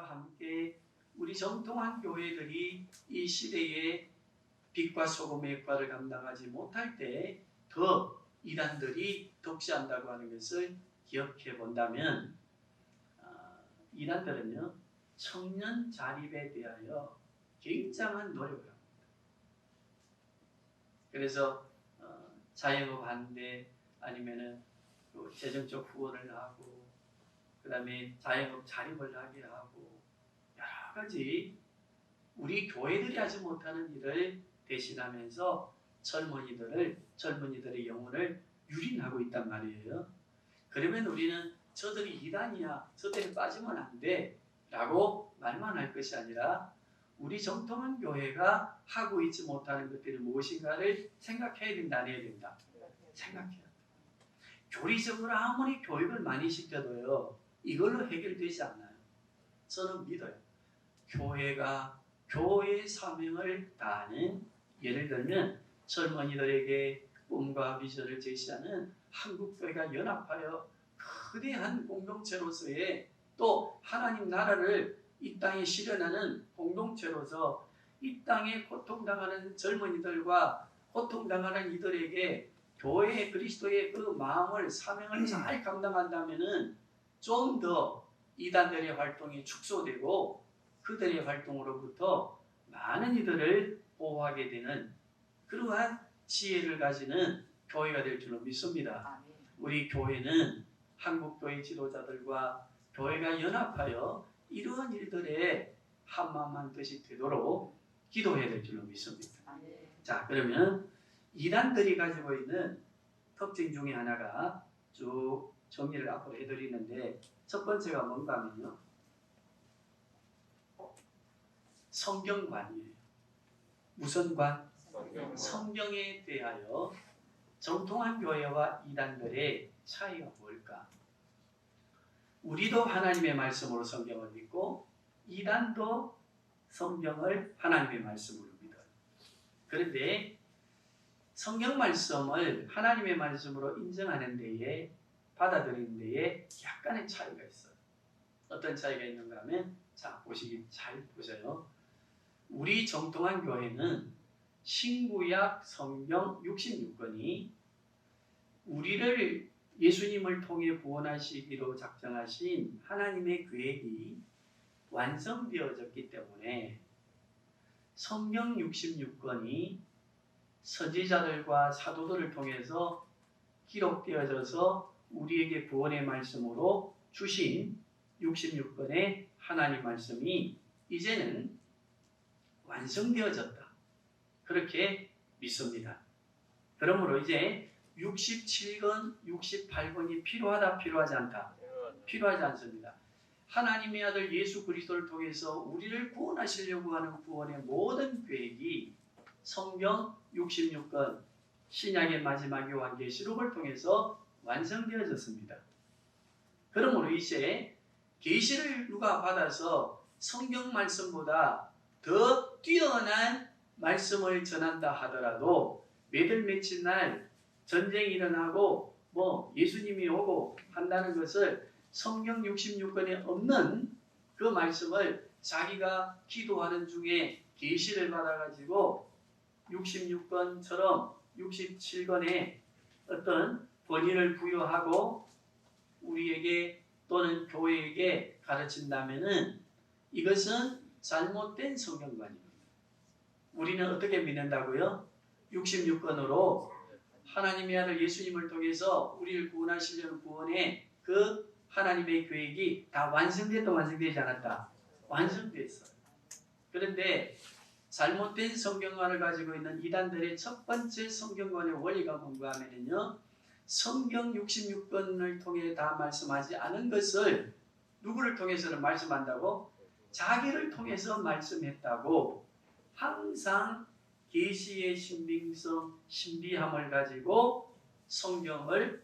함께 우리 정통한 교회들이 이 시대에 빛과 소금의 역할을 감당하지 못할 때 더 이단들이 독시한다고 하는 것을 기억해 본다면 이단들은요 청년 자립에 대하여 굉장한 노력을 합니다. 그래서 자영업 하는데 아니면은 재정적 후원을 하고 그 다음에 자영업 자립을 하게 하고 여러 가지 우리 교회들이 하지 못하는 일을 대신하면서 젊은이들의 영혼을 유린하고 있단 말이에요. 그러면 우리는 저들이 이단이야, 저들이 빠지면 안 돼 라고 말만 할 것이 아니라 우리 정통한 교회가 하고 있지 못하는 것들이 무엇인가를 생각해야 된다, 안 해야 된다? 생각해야 된다. 교리적으로 아무리 교육을 많이 시켜도요 이걸로 해결되지 않아요. 저는 믿어요. 교회가 교회의 사명을 다하는, 예를 들면 젊은이들에게 꿈과 비전을 제시하는 한국교회가 연합하여 거대한 공동체로서의 또 하나님 나라를 이 땅에 실현하는 공동체로서 이 땅에 고통당하는 젊은이들과 고통당하는 이들에게 교회의 그리스도의 그 마음을 사명을 잘 감당한다면은 좀 더 이단들의 활동이 축소되고 그들의 활동으로부터 많은 이들을 보호하게 되는 그러한 지혜를 가지는 교회가 될 줄로 믿습니다. 우리 교회는 한국교회 지도자들과 교회가 연합하여 이러한 일들에 한마음 한뜻이 되도록 기도해야 될 줄로 믿습니다. 자, 그러면 이단들이 가지고 있는 특징 중에 하나가 쭉 정리를 앞으로 해드리는데 첫 번째가 뭔가 하면요 성경관이에요. 무슨 관? 성경에 대하여 정통한 교회와 이단들의 차이가 뭘까? 우리도 하나님의 말씀으로 성경을 믿고 이단도 성경을 하나님의 말씀으로 믿어요. 그런데 성경 말씀을 하나님의 말씀으로 인정하는 데에, 받아들이는 데에 약간의 차이가 있어요. 어떤 차이가 있는가 하면 자, 잘 보세요. 우리 정통한 교회는 신구약 성경 66권이 우리를 예수님을 통해 구원하시기로 작정하신 하나님의 계획이 완성되어졌기 때문에 성경 66권이 선지자들과 사도들을 통해서 기록되어져서 우리에게 구원의 말씀으로 주신 66권의 하나님 말씀이 이제는 완성되어졌다. 그렇게 믿습니다. 그러므로 이제 67권, 68권이 필요하다, 필요하지 않다? 필요하지 않습니다. 하나님의 아들 예수 그리스도를 통해서 우리를 구원하시려고 하는 구원의 모든 계획이 성경 66권, 신약의 마지막 요한계시록을 통해서 완성되어졌습니다. 그러므로 이제 계시를 누가 받아서 성경 말씀보다 더 뛰어난 말씀을 전한다 하더라도 몇월 며칠 날 전쟁이 일어나고 예수님이 오고 한다는 것을 성경 66권에 없는 그 말씀을 자기가 기도하는 중에 계시를 받아가지고 66권처럼 67권에 어떤 권위를 부여하고 우리에게 또는 교회에게 가르친다면은 이것은 잘못된 성경관입니다. 우리는 어떻게 믿는다고요? 66권으로 하나님의 아들 예수님을 통해서 우리를 구원하시려는 구원의 그 하나님의 계획이 다 완성됐다, 완성되지 않았다? 완성됐어요. 그런데 잘못된 성경관을 가지고 있는 이단들의 첫 번째 성경관의 원리가 뭔가 하면요 성경 66권을 통해 다 말씀하지 않은 것을 누구를 통해서는 말씀한다고? 자기를 통해서 말씀했다고 항상 계시의 신빙성, 신비함을 가지고 성경을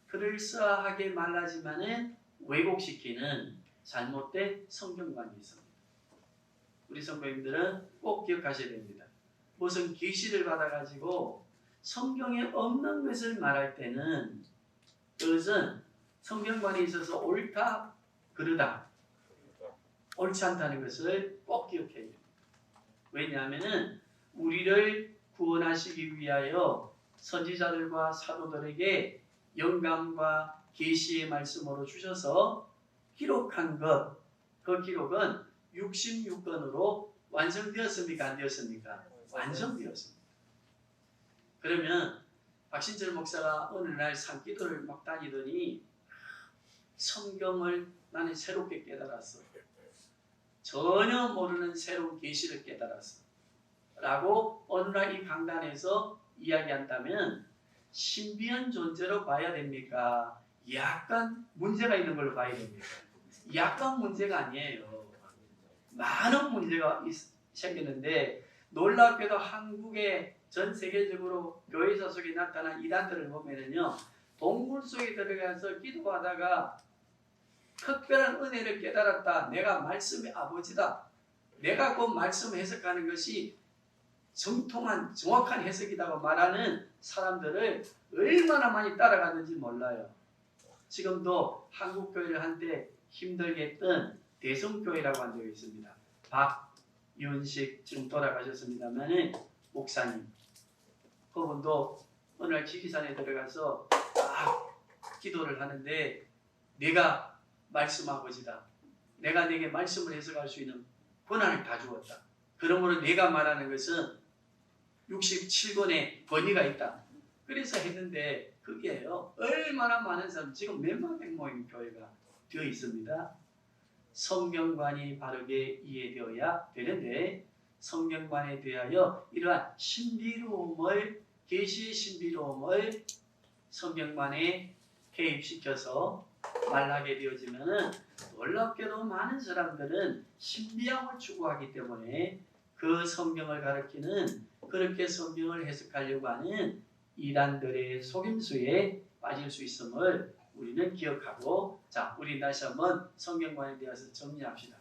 그럴싸하게 말하지만은 왜곡시키는 잘못된 성경관이 있습니다. 우리 성도님들은 꼭 기억하셔야 됩니다. 무슨 계시를 받아가지고 성경에 없는 것을 말할 때는 그것은 성경관에 있어서 옳다, 그르다. 옳지 않다는 것을 꼭 기억해야 됩니다. 왜냐하면 우리를 구원하시기 위하여 선지자들과 사도들에게 영감과 계시의 말씀으로 주셔서 기록한 것, 그 기록은 66권으로 완성되었습니까? 안 되었습니까? 완성되었습니다. 그러면 박신철 목사가 어느 날 산기도를 막 다니더니 성경을 나는 새롭게 깨달았어. 전혀 모르는 새로운 계시를 깨달았어. 라고 어느 날 이 강단에서 이야기한다면 신비한 존재로 봐야 됩니까? 약간 문제가 있는 걸로 봐야 됩니까? 약간 문제가 아니에요. 많은 문제가 생기는데 놀랍게도 한국에 전 세계적으로 교회사 속에 나타난 이단들을 보면은요, 동굴 속에 들어가서 기도하다가 특별한 은혜를 깨달았다. 내가 말씀의 아버지다. 내가 그 말씀 해석하는 것이 정통한 정확한 해석이라고 말하는 사람들을 얼마나 많이 따라갔는지 몰라요. 지금도 한국교회를 한때 힘들게 했던 대성교회라고 한 적이 있습니다. 박윤식 지금 돌아가셨습니다만 목사님, 그분도 어느 날 지리산에 들어가서 기도를 하는데 내가 말씀 아버지다. 내가 내게 말씀을 해석할 수 있는 권한을 다 주었다. 그러므로 내가 말하는 것은 67권의 권위가 있다. 그래서 했는데 그게요. 얼마나 많은 사람, 지금 몇만 백 모임 교회가 되어 있습니다. 성경관이 바르게 이해되어야 되는데 성경관에 대하여 이러한 신비로움을, 계시의 신비로움을 성경관에 개입시켜서 말하게 되어지면 놀랍게도 많은 사람들은 신비함을 추구하기 때문에 그 성경을 가르치는, 그렇게 성경을 해석하려고 하는 이단들의 속임수에 빠질 수 있음을 우리는 기억하고, 자, 우리 다시 한번 성경관에 대해서 정리합시다.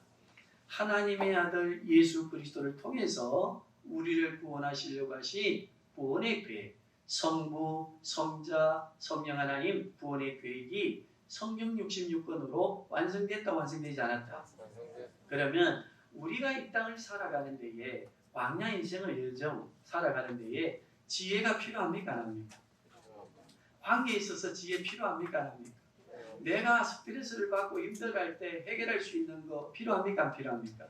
하나님의 아들 예수 그리스도를 통해서 우리를 구원하시려고 하신 구원의 계획, 성부, 성자, 성령 하나님 구원의 계획이 성경 66권으로 완성됐다, 완성되지 않았다? 그러면 우리가 이 땅을 살아가는 데에, 광야 인생을 여정 살아가는 데에 지혜가 필요합니까? 안 합니까? 관계에 있어서 지혜 필요합니까? 안 합니까? 내가 스트레스를 받고 힘들어할 때 해결할 수 있는 거 필요합니까? 안 필요합니까?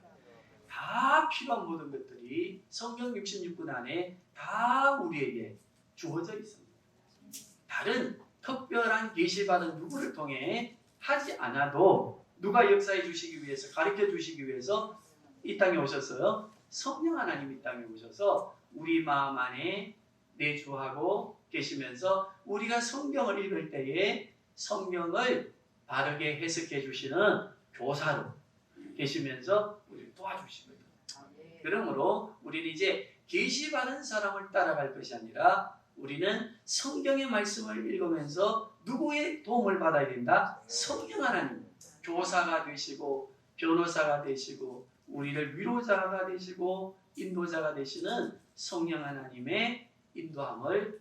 다 필요한 모든 것들이 성경 66권 안에 다 우리에게 주어져 있습니다. 다른 특별한 계시받은 누구를 통해 하지 않아도 누가 역사해 주시기 위해서, 가르쳐 주시기 위해서 이 땅에 오셨어요? 성령 하나님 이 땅에 오셔서 우리 마음 안에 내주하고 계시면서 우리가 성경을 읽을 때에 성경을 바르게 해석해 주시는 교사로 계시면서 우리를 도와주시거든요. 그러므로 우리는 이제 계시받은 사람을 따라갈 것이 아니라 우리는 성경의 말씀을 읽으면서 누구의 도움을 받아야 된다? 성령 하나님, 교사가 되시고 변호사가 되시고 우리를 위로자가 되시고 인도자가 되시는 성령 하나님의 인도함을,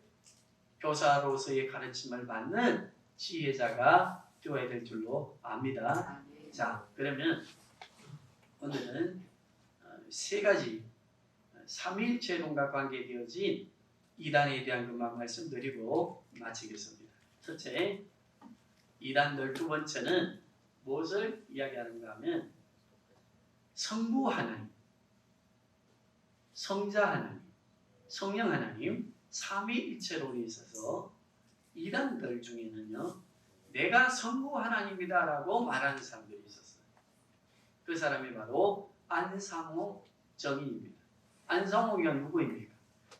교사로서의 가르침을 받는 지혜자가 되어야 될 줄로 압니다. 자, 그러면 오늘은 세 가지 삼위일체론과 관계되어진 이단에 대한 것만 말씀드리고 마치겠습니다. 첫째, 이단들. 두 번째는 무엇을 이야기하는가 하면 성부 하나님, 성자 하나님, 성령 하나님, 삼위일체론에 있어서 이단들 중에는요, 내가 성부 하나님이다라고 말하는 사람들이 있었어요. 그 사람이 바로 안상호 정인입니다. 안상호가 누구입니까?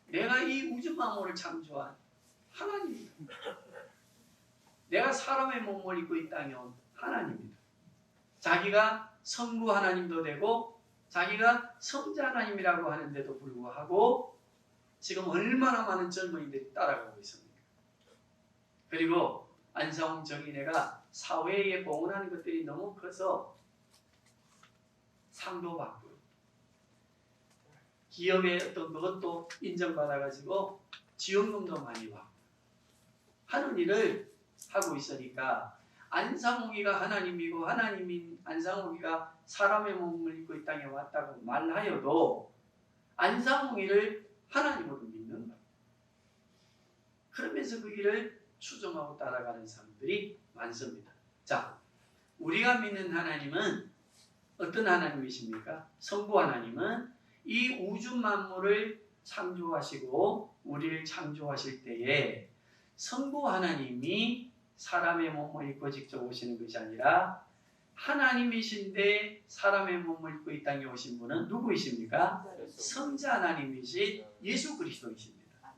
내가 이 우주 만물을 창조한 하나님입니다. 내가 사람의 몸을 입고 이 땅에 온 하나님입니다. 자기가 성부 하나님도 되고 자기가 성자 하나님이라고 하는데도 불구하고 지금 얼마나 많은 젊은이들이 따라가고 있습니까? 그리고 안상홍 정인회가 사회에 공헌하는 것들이 너무 커서 상도 받고 기업의 어떤 그것도 인정받아가지고 지원금도 많이 받고 하는 일을 하고 있으니까 안상홍이가 하나님이고 하나님인 안상홍이가 사람의 몸을 입고 이 땅에 왔다고 말하여도 안상홍이를 하나님으로 믿는 거예요. 그러면서 그 길을 추종하고 따라가는 사람들이 많습니다. 자, 우리가 믿는 하나님은 어떤 하나님이십니까? 성부 하나님은 이 우주 만물을 창조하시고 우리를 창조하실 때에 성부 하나님이 사람의 몸을 입고 직접 오시는 것이 아니라 하나님이신데 사람의 몸을 입고 이 땅에 오신 분은 누구이십니까? 성자 하나님이신 예수 그리스도이십니다.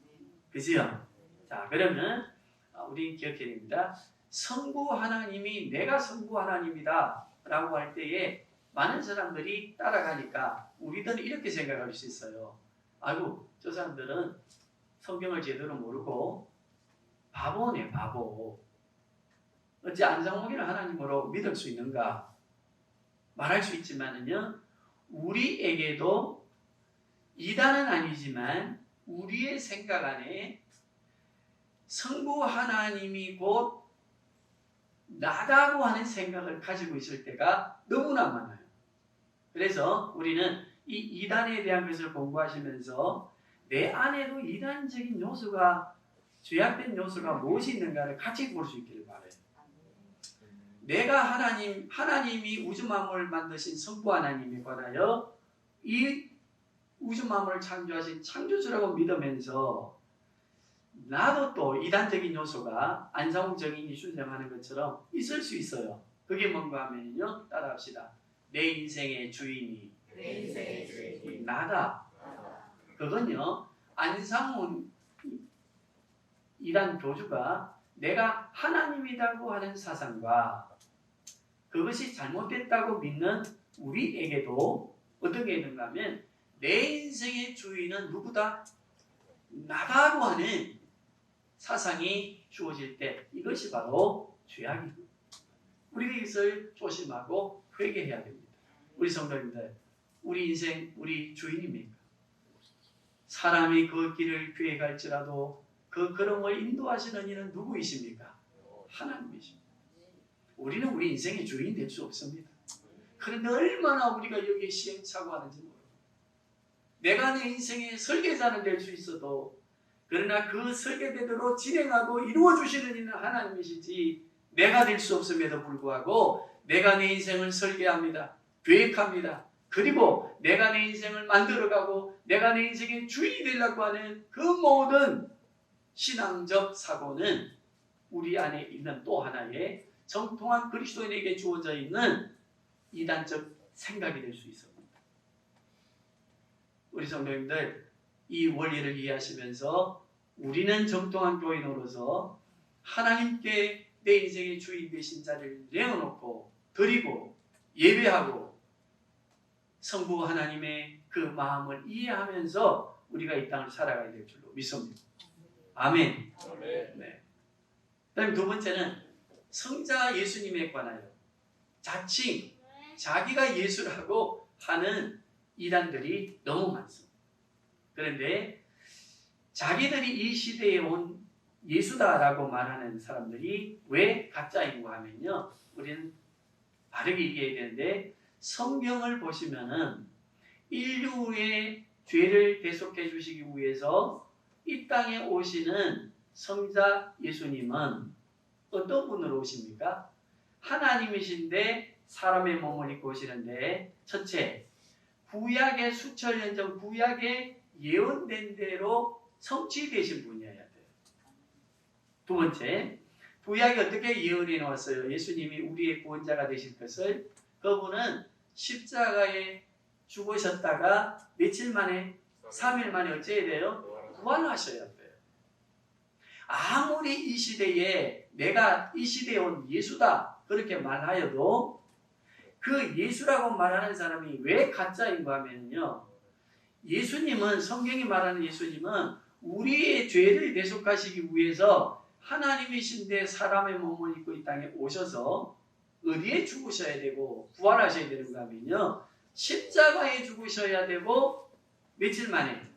그죠? 자, 그러면 우리 기억해야 됩니다. 성부 하나님이 내가 성부 하나님이다 라고 할 때에 많은 사람들이 따라가니까 우리들은 이렇게 생각할 수 있어요. 아이고, 저 사람들은 성경을 제대로 모르고 바보네, 바보. 어찌 안상홍이를 하나님으로 믿을 수 있는가? 말할 수 있지만은요, 우리에게도 이단은 아니지만 우리의 생각 안에 성부 하나님이 곧 나다고 하는 생각을 가지고 있을 때가 너무나 많아요. 그래서 우리는 이 이단에 대한 것을 공부하시면서 내 안에도 이단적인 요소가, 죄악된 요소가 무엇이 있는가를 같이 볼 수 있기를 바라요. 내가 하나님이 우주 만물을 만드신 성부 하나님에 관하여 이 우주 만물을 창조하신 창조주라고 믿으면서 나도 또 이단적인 요소가 안상홍 정인이 주장하는 것처럼 있을 수 있어요. 그게 뭔가 하면요, 따라합시다. 내 인생의 주인이 나다. 그건요, 안상홍 이단 교주가 내가 하나님이라고 하는 사상과 그것이 잘못됐다고 믿는 우리에게도 어떻게 있는가 하면 내 인생의 주인은 누구다? 나다고 하는 사상이 주어질 때 이것이 바로 죄악입니다. 우리가 이것을 조심하고 회개해야 됩니다. 우리 성도님들, 우리 인생 우리 주인입니까? 사람이 그 길을 피해갈지라도 그 걸음을 인도하시는 이는 누구이십니까? 하나님이십니다. 우리는 우리 인생의 주인 될 수 없습니다. 그런데 얼마나 우리가 여기에 시행착오하는지 모릅니다. 내가 내 인생의 설계자는 될 수 있어도 그러나 그 설계대로 진행하고 이루어주시는 이는 하나님이시지 내가 될 수 없음에도 불구하고 내가 내 인생을 설계합니다. 계획합니다. 그리고 내가 내 인생을 만들어가고 내가 내 인생의 주인이 되려고 하는 그 모든 신앙적 사고는 우리 안에 있는 또 하나의 정통한 그리스도인에게 주어져 있는 이단적 생각이 될 수 있습니다. 우리 성도님들, 이 원리를 이해하시면서 우리는 정통한 교인으로서 하나님께 내 인생의 주인 되신 자를 내어놓고 드리고 예배하고 성부 하나님의 그 마음을 이해하면서 우리가 이 땅을 살아가야 될 줄로 믿습니다. 아멘. 네. 그다음 두 번째는 성자 예수님에 관하여 자칭 자기가 예수라고 하는 이단들이 너무 많습니다. 그런데 자기들이 이 시대에 온 예수다라고 말하는 사람들이 왜 가짜인가 하면요, 우리는 바르게 얘기해야 되는데 성경을 보시면은 인류의 죄를 대속해 주시기 위해서 이 땅에 오시는 성자 예수님은 어떤 분으로 오십니까? 하나님이신데 사람의 몸을 입고 오시는데, 첫째, 구약의 수천 년 전 구약의 예언된 대로 성취되신 분이어야 돼요. 두 번째, 구약이 어떻게 예언해 놓았어요? 예수님이 우리의 구원자가 되실 것을. 그분은 십자가에 죽으셨다가 며칠 만에, 3일 만에 어찌해야 돼요? 부활하셔야 돼요. 아무리 이 시대에 내가 이 시대에 온 예수다 그렇게 말하여도 그 예수라고 말하는 사람이 왜 가짜인가 하면요, 예수님은, 성경이 말하는 예수님은 우리의 죄를 대속하시기 위해서 하나님이신데 사람의 몸을 입고 이 땅에 오셔서 어디에 죽으셔야 되고 부활하셔야 되는가 하면요, 십자가에 죽으셔야 되고 며칠 만에?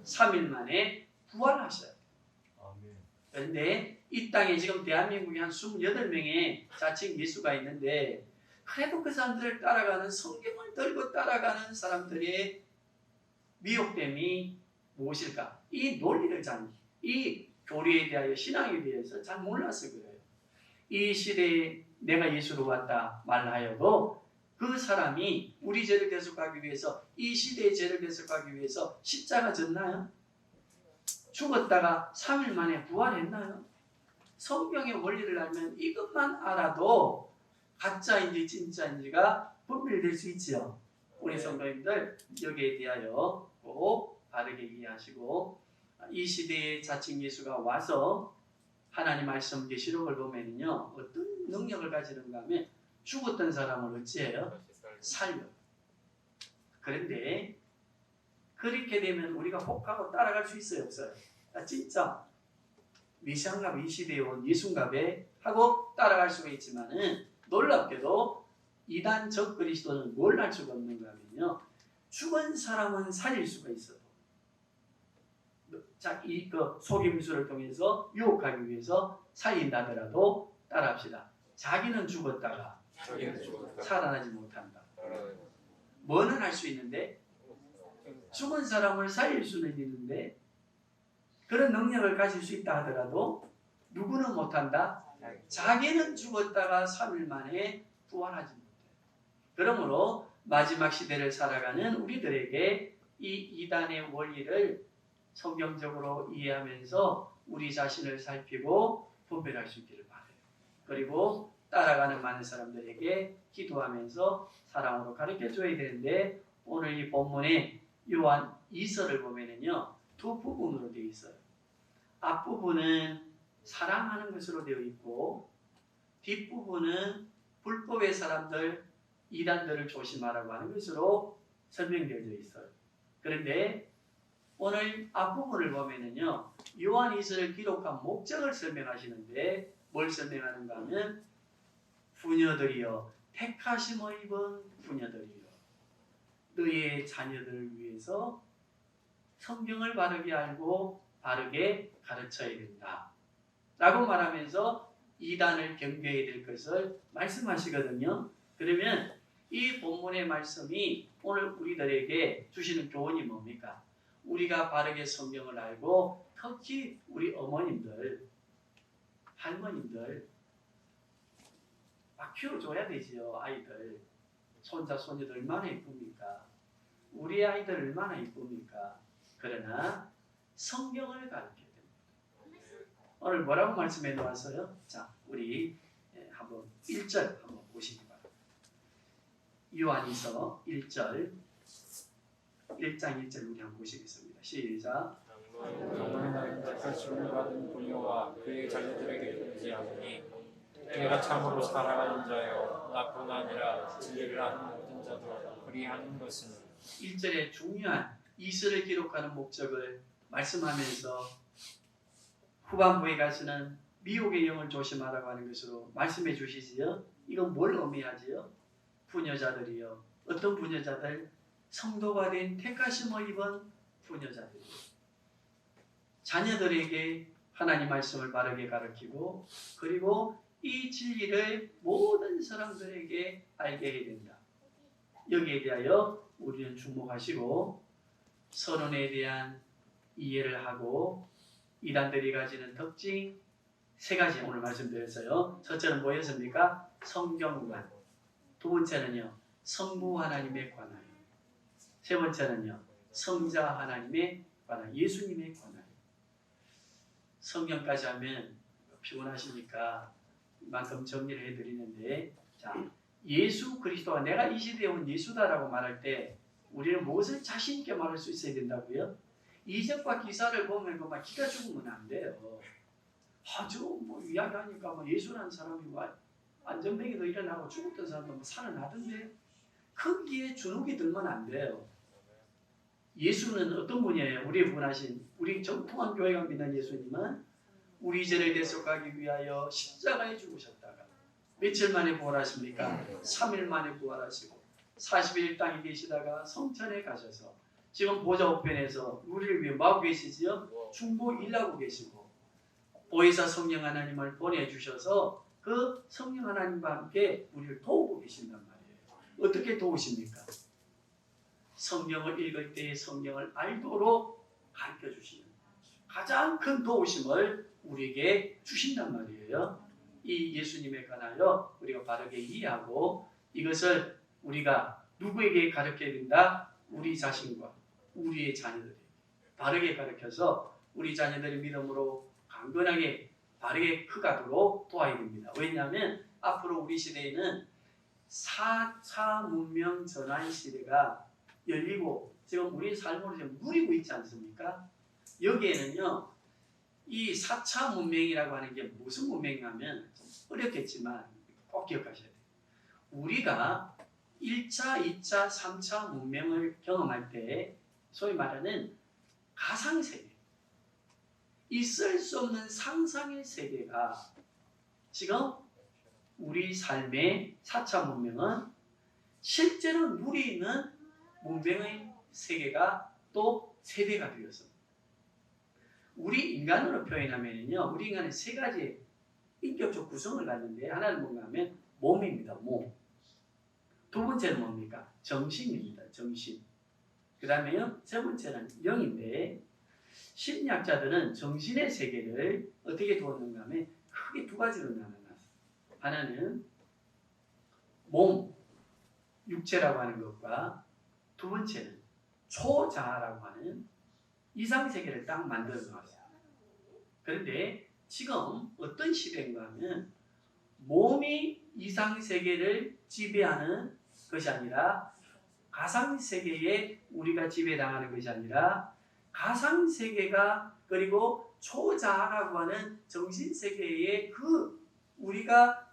3일 만에 부활하셔야 돼요. 그런데 이 땅에 지금 대한민국에 한 28명의 자칭 예수가 있는데 그래도 그 사람들을 따라가는 성경을 들고 따라가는 사람들의 미혹됨이 무엇일까? 이 논리를 이 교리에 대하여 신앙에 대해서 잘 몰라서 그래요. 이 시대에 내가 예수로 왔다 말하여도 그 사람이 우리 죄를 대속하기 위해서 이 시대의 죄를 대속하기 위해서 십자가 졌나요? 죽었다가 3일 만에 부활했나요? 성경의 원리를 알면 이것만 알아도 가짜인지 진짜인지가 분별될 수 있지요. 우리 성도님들 여기에 대하여 꼭 바르게 이해하시고 이 시대에 자칭 예수가 와서 하나님 말씀 계시록을 보면요 어떤 능력을 가지는가 하면 죽었던 사람을 어찌해요? 살려. 그런데 그렇게 되면 우리가 혹하고 따라갈 수 있어요? 없어요? 진짜 메시아인가 이 시대에 온 예수인가 하고 따라갈 수가 있지만은 놀랍게도 이단 적그리스도는 뭘 할 수가 없는가 하면요 죽은 사람은 살릴 수가 있어도 자, 이 속임수를 통해서 유혹하기 위해서 살린다더라도 따라합시다. 자기는 죽었다가 살아나지 못한다. 뭐는 할 수 있는데 죽은 사람을 살릴 수는 있는데 그런 능력을 가질 수 있다 하더라도 누구는 못한다? 자기는 죽었다가 3일 만에 부활하지 못해요. 그러므로 마지막 시대를 살아가는 우리들에게 이 이단의 원리를 성경적으로 이해하면서 우리 자신을 살피고 분별할 수 있기를 바라요. 그리고 따라가는 많은 사람들에게 기도하면서 사랑으로 가르쳐줘야 되는데 오늘 이 본문에 요한 2서를 보면은요 두 부분으로 되어 있어요. 앞부분은 사랑하는 것으로 되어 있고 뒷부분은 불법의 사람들, 이단들을 조심하라고 하는 것으로 설명되어 있어요. 그런데 오늘 앞부분을 보면은요 요한 2서를 기록한 목적을 설명하시는데 뭘 설명하는가 하면 부녀들이여 택하심을 입은 부녀들이여 너희의 자녀들을 위해서 성경을 바르게 알고 바르게 가르쳐야 된다 라고 말하면서 이단을 경계해야 될 것을 말씀하시거든요. 그러면 이 본문의 말씀이 오늘 우리들에게 주시는 교훈이 뭡니까? 우리가 바르게 성경을 알고 특히 우리 어머님들, 할머님들 막 키워줘야 되지요. 아이들, 손자, 손녀들 얼마나 이쁩니까? 우리 아이들 얼마나 이쁩니까? 그러나 성경을 가르쳐야 됩니다. 오늘 뭐라고 말씀해 놓았어요? 자, 우리 한번 1절 한번 보시기 바랍니다. 요한이서 1장 1절 우리 한번 보시겠습니다. 시작. 너는 나를 택하심을 받은 부녀와 그의 자녀들에게 금지하노니 내가 참으로 사랑하는 자여 나뿐 아니라 진리를 아는 모든 자도 그리하는 것은 1절에 중요한 이스를 기록하는 목적을 말씀하면서 후반부에 가서는 미혹의 영을 조심하라고 하는 것으로 말씀해 주시지요. 이건 뭘 의미하지요? 부녀자들이요. 어떤 부녀자들? 성도가 된 택하심을 입은 부녀자들이요. 자녀들에게 하나님 말씀을 바르게 가르치고 그리고 이 진리를 모든 사람들에게 알게 해야 된다. 여기에 대하여 우리는 주목하시고 선언에 대한 이해를 하고 이단들이 가지는 특징 3가지 오늘 말씀드렸어요. 첫째는 뭐였습니까? 성경관. 두 번째는요. 성부 하나님에 관하여. 세 번째는요. 성자 하나님에 관하여. 예수님에 관하여. 성경까지 하면 피곤하시니까 이만큼 정리를 해드리는데 자 예수 그리스도가 내가 이 시대에 온 예수다라고 말할 때 우리는 무엇을 자신 있게 말할 수 있어야 된다고요? 이적과 기사를 보면 막 기가 죽으면 안 돼요. 아주 이야기하니까 예수라는 사람이 안전뱅이도 일어나고 죽었던 사람도 살아나던데 거기에 주눅이 들면 안 돼요. 예수는 어떤 분이에요? 우리의 구원하신 우리 정통한 교회가 믿는 예수님은 우리 죄를 대속하기 위하여 십자가에 죽으셨다가 며칠 만에 부활하십니까? 3일 만에 부활하시고 40일 땅에 계시다가 성천에 가셔서 지금 보좌 우편에서 우리를 위해 마구 계시지요? 중보 일하고 계시고 보혜사 성령 하나님을 보내주셔서 그 성령 하나님과 함께 우리를 도우고 계신단 말이에요. 어떻게 도우십니까? 성경을 읽을 때 성경을 알도록 가르쳐 주시는 가장 큰 도우심을 우리에게 주신단 말이에요. 이 예수님에 관하여 우리가 바르게 이해하고 이것을 우리가 누구에게 가르쳐야 된다? 우리 자신과 우리의 자녀들에게 바르게 가르쳐서 우리 자녀들의 믿음으로 강건하게 바르게 크가도록 도와야 됩니다. 왜냐하면 앞으로 우리 시대에는 4차 문명 전환 시대가 열리고 지금 우리 삶으로 지금 누리고 있지 않습니까? 여기에는요, 이 4차 문명이라고 하는 게 무슨 문명이냐면 좀 어렵겠지만 꼭 기억하셔야 돼요. 우리가 1차, 2차, 3차 문명을 경험할 때 소위 말하는 가상세계, 있을 수 없는 상상의 세계가 지금 우리 삶의 4차 문명은 실제로 누리는 문명의 세계가 또 세대가 되었습니다. 우리 인간으로 표현하면요, 우리 인간은 세 가지 인격적 구성을 갖는데 하나는 뭔가 하면 몸입니다. 몸. 두 번째는 뭡니까? 정신입니다. 정신. 그 다음에요, 세 번째는 영인데 심리학자들은 정신의 세계를 어떻게 두었는가 하면 크게 두 가지로 나눠놨어요. 하나는 몸, 육체라고 하는 것과 두 번째는 초자아라고 하는 이상세계를 딱 만들어 놓았어요. 그런데 지금 어떤 시대인가 하면 몸이 이상세계를 지배하는 것이 아니라 가상세계에 우리가 지배당하는 것이 아니라 가상세계가 그리고 초자아라고 하는 정신세계에 그 우리가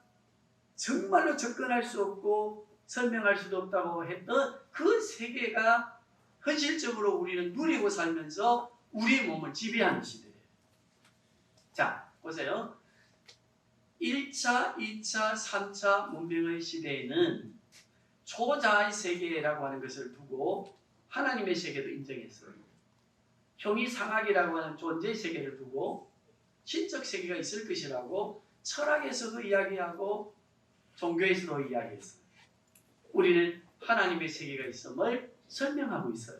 정말로 접근할 수 없고 설명할 수도 없다고 했던 그 세계가 현실적으로 우리는 누리고 살면서 우리의 몸을 지배하는 시대예요. 자, 보세요. 1차, 2차, 3차 문명의 시대에는 초자아의 세계라고 하는 것을 두고 하나님의 세계도 인정했어요. 형이상학이라고 하는 존재의 세계를 두고 신적 세계가 있을 것이라고 철학에서도 이야기하고 종교에서도 이야기했어요. 우리는 하나님의 세계가 있음을 설명하고 있어요.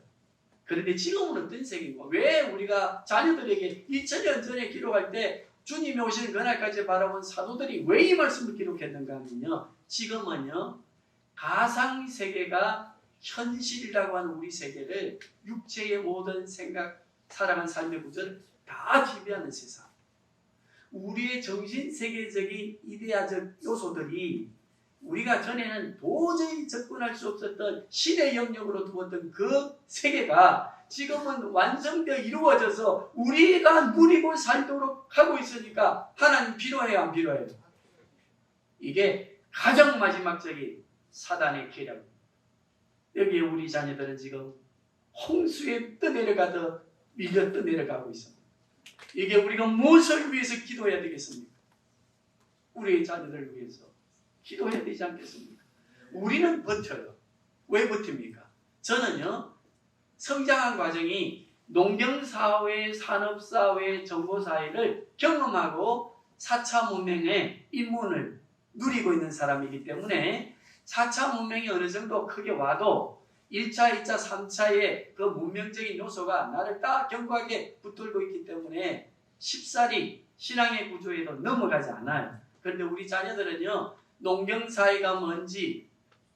그런데 지금은 어떤 세계인가? 왜 우리가 자녀들에게 2000년 전에 기록할 때 주님이 오시는 그날까지 바라본 사도들이 왜 이 말씀을 기록했는가 하면요, 지금은요 가상세계가 현실이라고 하는 우리 세계를 육체의 모든 생각, 살아가는 삶의 구조를 다 지배하는 세상, 우리의 정신세계적인 이데아적 요소들이 우리가 전에는 도저히 접근할 수 없었던 신의 영역으로 두었던 그 세계가 지금은 완성되어 이루어져서 우리가 누리고 살도록 하고 있으니까 하나님 필요해요, 안 필요해요? 이게 가장 마지막적인 사단의 계략입니다. 여기에 우리 자녀들은 지금 홍수에 떠내려가듯 밀려 떠내려가고 있습니다. 이게 우리가 무엇을 위해서 기도해야 되겠습니까? 우리의 자녀들을 위해서 기도해야 되지 않겠습니까? 우리는 버텨요. 왜 버팁니까? 저는요, 성장한 과정이 농경사회, 산업사회, 정보사회를 경험하고 4차 문명의 입문을 누리고 있는 사람이기 때문에 4차 문명이 어느 정도 크게 와도 1차, 2차, 3차의 그 문명적인 요소가 나를 딱 견고하게 붙들고 있기 때문에 쉽사리 신앙의 구조에도 넘어가지 않아요. 그런데 우리 자녀들은요, 농경사회가 뭔지,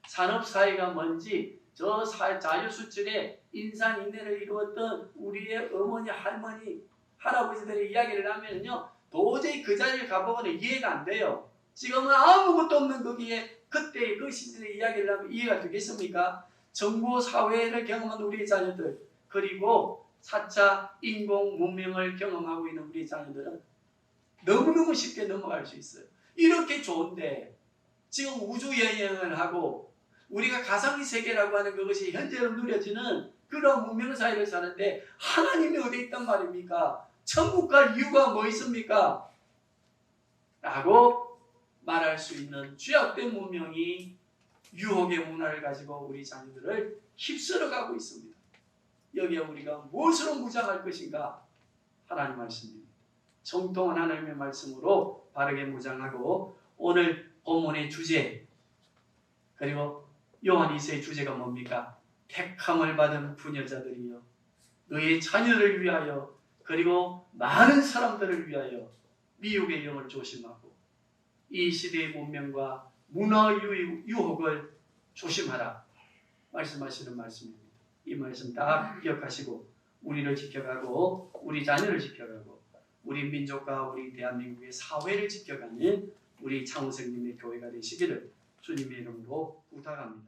산업사회가 뭔지, 저 자유수출의 인산인해를 이루었던 우리의 어머니, 할머니, 할아버지들의 이야기를 하면요, 도저히 그 자리를 가보고는 이해가 안 돼요. 지금은 아무것도 없는 거기에 그때의 그 시절의 이야기를 하면 이해가 되겠습니까? 정보사회를 경험한 우리 자녀들, 그리고 4차 인공 문명을 경험하고 있는 우리 자녀들은 너무너무 쉽게 넘어갈 수 있어요. 이렇게 좋은데 지금 우주여행을 하고 우리가 가상의 세계라고 하는 그것이 현재로 누려지는 그런 문명사회를 사는데 하나님이 어디 있단 말입니까? 천국 갈 이유가 뭐 있습니까? 라고 말할 수 있는 죄악된 문명이 유혹의 문화를 가지고 우리 자녀들을 휩쓸어가고 있습니다. 여기에 우리가 무엇으로 무장할 것인가? 하나님 말씀입니다. 정통한 하나님의 말씀으로 바르게 무장하고 오늘 본문의 주제 그리고 요한 2세의 주제가 뭡니까? 택함을 받은 부녀자들이여 너희 자녀를 위하여 그리고 많은 사람들을 위하여 미혹의 영을 조심하고 이 시대의 문명과 문화 유혹을 조심하라 말씀하시는 말씀입니다. 이 말씀 다 기억하시고 우리를 지켜가고 우리 자녀를 지켜가고 우리 민족과 우리 대한민국의 사회를 지켜가는 우리 창우생님의 교회가 되시기를 주님의 이름으로 부탁합니다.